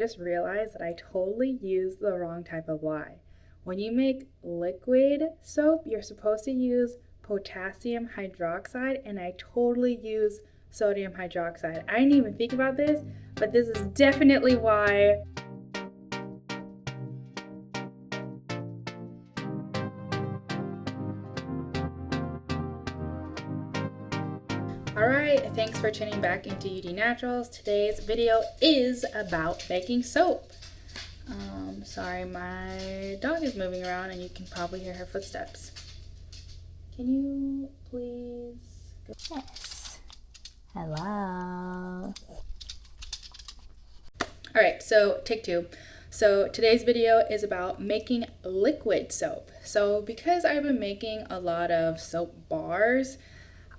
Just realized that I totally used the wrong type of lye. When you make liquid soap, you're supposed to use potassium hydroxide, and I totally use sodium hydroxide. I didn't even think about this, but this is definitely why. Alright, thanks for tuning back into UD Naturals. Today's video is about making soap. Sorry, my dog is moving around and you can probably hear her footsteps. Can you please go? Yes. Hello. Alright, so take two. So today's video is about making liquid soap. So because I've been making a lot of soap bars,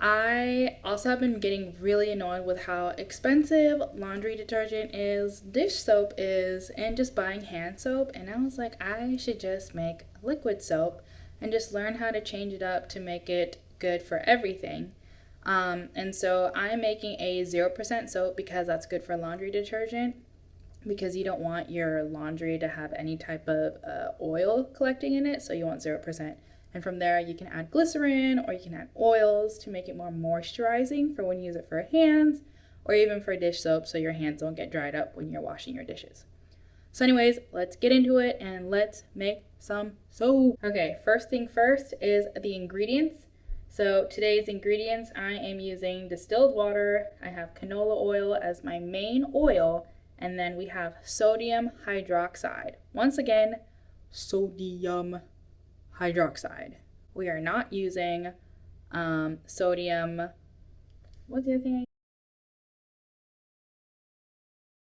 I also have been getting really annoyed with how expensive laundry detergent is, dish soap is, and just buying hand soap. And I was like, I should just make liquid soap and just learn how to change it up to make it good for everything. And so I'm making a 0% soap because that's good for laundry detergent, because you don't want your laundry to have any type of oil collecting in it, so you want 0%. And from there, you can add glycerin or you can add oils to make it more moisturizing for when you use it for hands or even for dish soap so your hands don't get dried up when you're washing your dishes. So anyways, let's get into it and let's make some soap. Okay, first thing first is the ingredients. So today's ingredients, I am using distilled water. I have canola oil as my main oil, and then we have sodium hydroxide. Once again, sodium hydroxide. We are not using sodium. What's the other thing?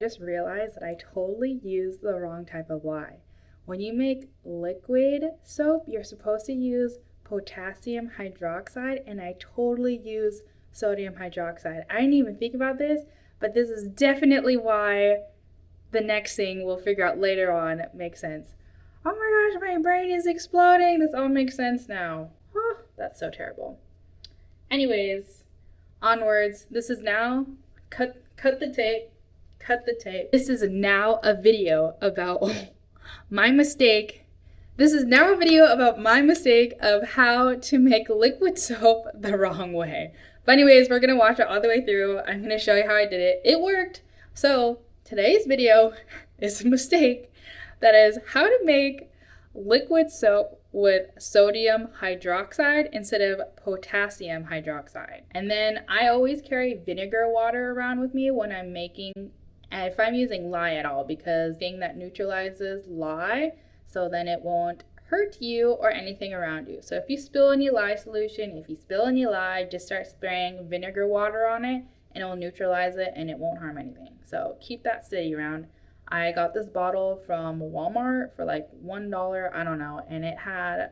I just realized that I totally used the wrong type of lye. When you make liquid soap, you're supposed to use potassium hydroxide, and I totally use sodium hydroxide. I didn't even think about this, but this is definitely why the next thing we'll figure out later on makes sense. Oh my gosh, my brain is exploding. This all makes sense now. Huh, that's so terrible. Anyways, onwards. This is now, cut the tape. This is now a video about my mistake. This is now a video about my mistake of how to make liquid soap the wrong way. But anyways, we're gonna watch it all the way through. I'm gonna show you how I did it. It worked. So today's video is a mistake. That is how to make liquid soap with sodium hydroxide instead of potassium hydroxide. And then I always carry vinegar water around with me when I'm making, if I'm using lye at all, because thing that neutralizes lye, so then it won't hurt you or anything around you. So if you spill any lye solution, if you spill any lye, just start spraying vinegar water on it and it will neutralize it and it won't harm anything. So keep that steady around. I got this bottle from Walmart for like $1, I don't know, and it had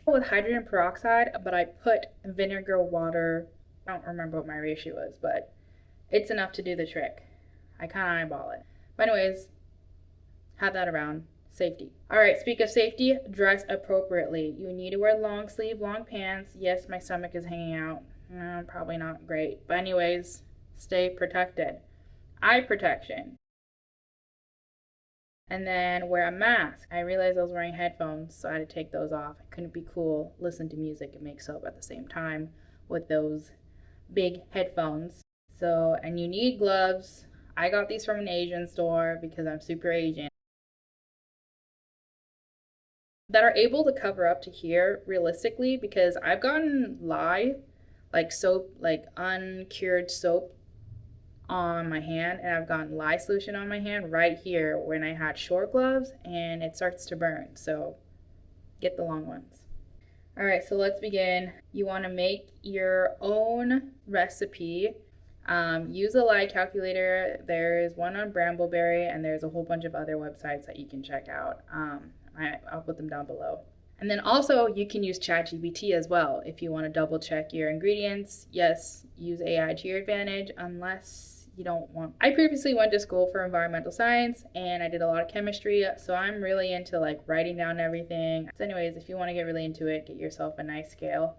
with hydrogen peroxide, but I put vinegar water. I don't remember what my ratio was, but it's enough to do the trick. I kind of eyeball it. But anyways, have that around. Safety. Alright, speak of safety, dress appropriately. You need to wear long sleeve, long pants. Yes, my stomach is hanging out. Probably not great. But anyways, stay protected. Eye protection. And then wear a mask. I realized I was wearing headphones, so I had to take those off. I couldn't be cool, listen to music, and make soap at the same time with those big headphones. So, and you need gloves. I got these from an Asian store because I'm super Asian. That are able to cover up to here realistically, because I've gotten lye, like soap, like uncured soap on my hand, and I've gotten lye solution on my hand right here when I had short gloves, and it starts to burn. So get the long ones. All right, so let's begin. You want to make your own recipe. Use a lye calculator. There's one on Brambleberry, and there's a whole bunch of other websites that you can check out. I'll put them down below. And then also you can use ChatGPT as well if you want to double check your ingredients. Yes, use AI to your advantage unless you don't want. I previously went to school for environmental science and I did a lot of chemistry, so I'm really into like writing down everything. So anyways, if you want to get really into it, get yourself a nice scale.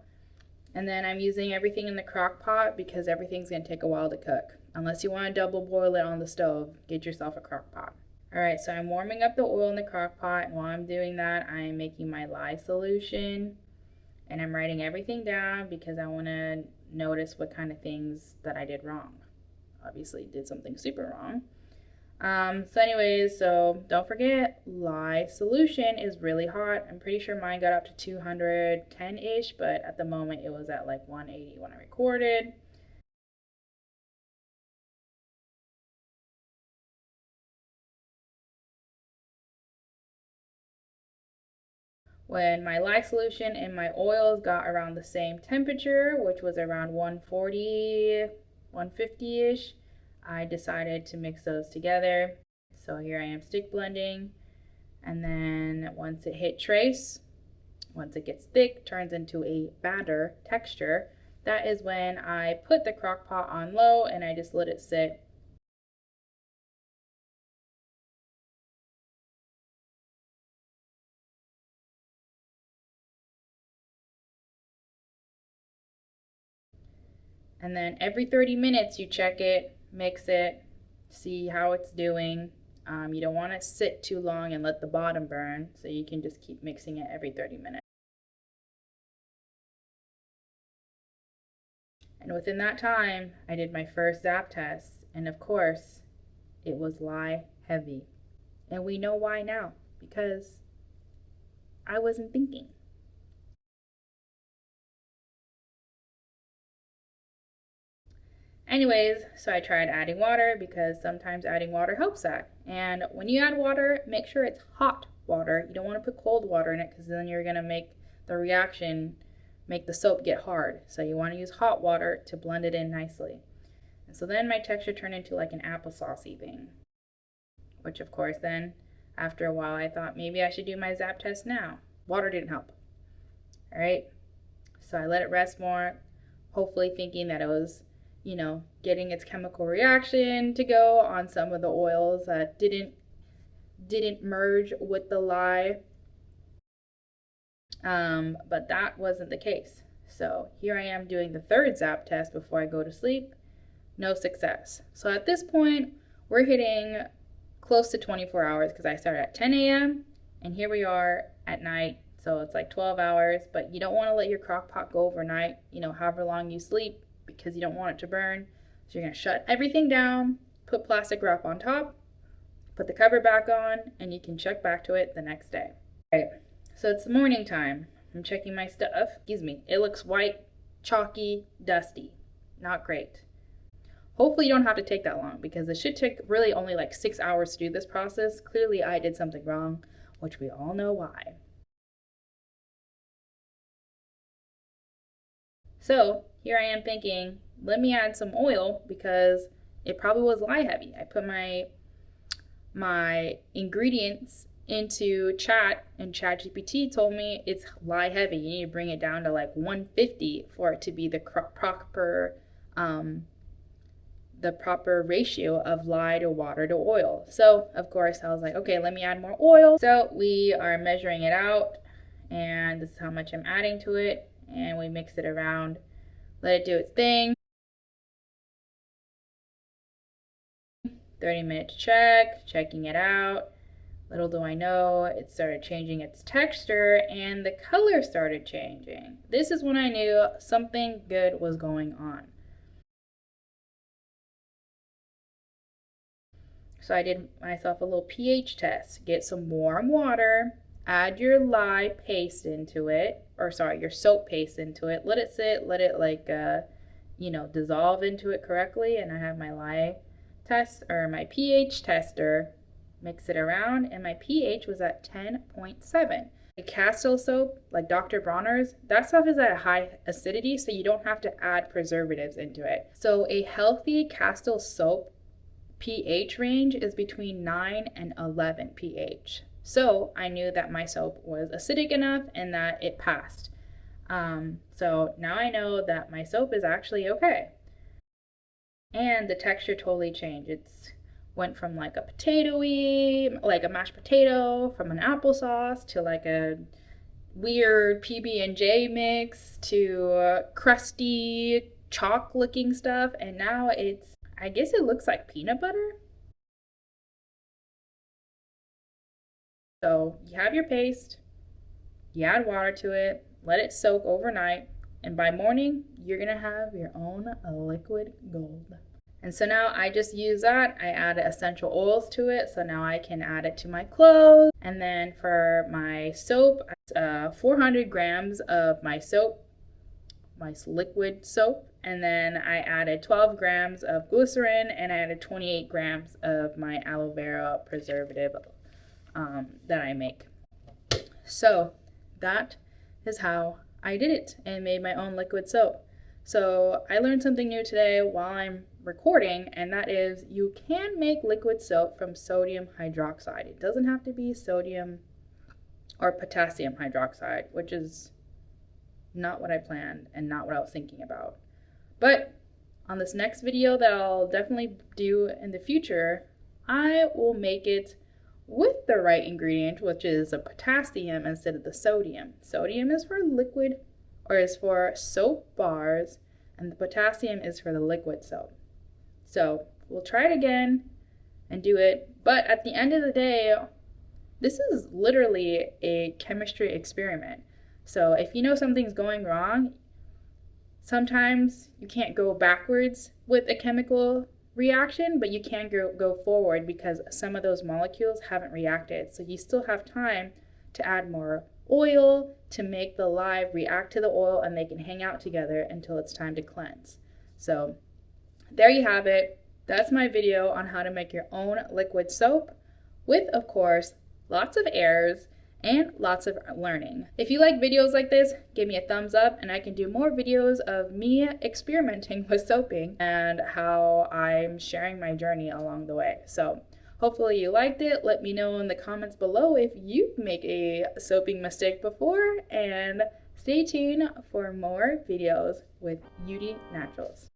And then I'm using everything in the crock pot because everything's going to take a while to cook. Unless you want to double boil it on the stove, get yourself a crock pot. All right, so I'm warming up the oil in the crock pot, and while I'm doing that, I'm making my lye solution, and I'm writing everything down because I want to notice what kind of things that I did wrong. Obviously, did something super wrong. So anyways, so don't forget, lye solution is really hot. I'm pretty sure mine got up to 210-ish, but at the moment it was at like 180 when I recorded. When my lye solution and my oils got around the same temperature, which was around 140, 150-ish, I decided to mix those together. So here I am stick blending, and then once it hit trace, once it gets thick, turns into a batter texture, that is when I put the crock pot on low and I just let it sit. And then every 30 minutes you check it, mix it, see how it's doing. You don't want to sit too long and let the bottom burn, so you can just keep mixing it every 30 minutes. And within that time, I did my first Zap test, and of course, it was lye heavy. And we know why now, because I wasn't thinking. Anyways, so I tried adding water because sometimes adding water helps that. And when you add water, make sure it's hot water. You don't want to put cold water in it because then you're going to make the reaction, make the soap get hard. So you want to use hot water to blend it in nicely. And so then my texture turned into like an applesauce-y thing, which of course then after a while I thought maybe I should do my Zap test now. Water didn't help. All right, so I let it rest more, hopefully thinking that it was, getting its chemical reaction to go on some of the oils that didn't merge with the lye. But that wasn't the case. So here I am doing the third Zap test before I go to sleep. No success. So at this point, we're hitting close to 24 hours because I started at 10 a.m. and here we are at night. So it's like 12 hours, but you don't want to let your crock pot go overnight, however long you sleep, because you don't want it to burn. So you're going to shut everything down, put plastic wrap on top, put the cover back on, and you can check back to it the next day. All right, so it's the morning time. I'm checking my stuff. Excuse me. It looks white, chalky, dusty. Not great. Hopefully you don't have to take that long because it should take really only like 6 hours to do this process. Clearly I did something wrong, which we all know why. So here I am thinking, let me add some oil because it probably was lye heavy. I put my ingredients into chat, and ChatGPT told me it's lye heavy. You need to bring it down to like 150 for it to be the proper ratio of lye to water to oil. So of course I was like, okay, let me add more oil. So we are measuring it out, and this is how much I'm adding to it, and we mix it around, let it do its thing. 30-minute check, checking it out. Little do I know, it started changing its texture and the color started changing. This is when I knew something good was going on. So I did myself a little pH test. Get some warm water, add your lye paste into it, your soap paste into it. Let it sit, let it dissolve into it correctly. And I have my lye test, or my pH tester, mix it around, and my pH was at 10.7. A Castile soap, like Dr. Bronner's, that stuff is at a high acidity, so you don't have to add preservatives into it. So a healthy Castile soap pH range is between 9 and 11 pH. So I knew that my soap was acidic enough and that it passed. So now I know that my soap is actually okay. And the texture totally changed. It's went from like a like a mashed potato, from an applesauce to like a weird PB&J mix to crusty chalk looking stuff, and now I guess it looks like peanut butter. So you have your paste, you add water to it, let it soak overnight, and by morning, you're gonna have your own liquid gold. And so now I just use that. I added essential oils to it, so now I can add it to my clothes. And then for my soap, 400 grams of my soap, my liquid soap, and then I added 12 grams of glycerin, and I added 28 grams of my aloe vera preservative that I make. So that is how I did it and made my own liquid soap. So I learned something new today while I'm recording, and that is you can make liquid soap from sodium hydroxide. It doesn't have to be sodium or potassium hydroxide, which is not what I planned and not what I was thinking about. But on this next video that I'll definitely do in the future, I will make it with the right ingredient, which is a potassium instead of the sodium. Sodium is for liquid, or is for soap bars, and the potassium is for the liquid soap. So we'll try it again and do it, but at the end of the day, this is literally a chemistry experiment. So if you know something's going wrong, sometimes you can't go backwards with a chemical reaction, but you can go forward because some of those molecules haven't reacted. So you still have time to add more oil to make the lye react to the oil, and they can hang out together until it's time to cleanse. So there you have it. That's my video on how to make your own liquid soap with, of course, lots of errors and lots of learning. If you like videos like this, give me a thumbs up and I can do more videos of me experimenting with soaping and how I'm sharing my journey along the way. So hopefully you liked it. Let me know in the comments below if you make a soaping mistake before, and stay tuned for more videos with Yule Naturals.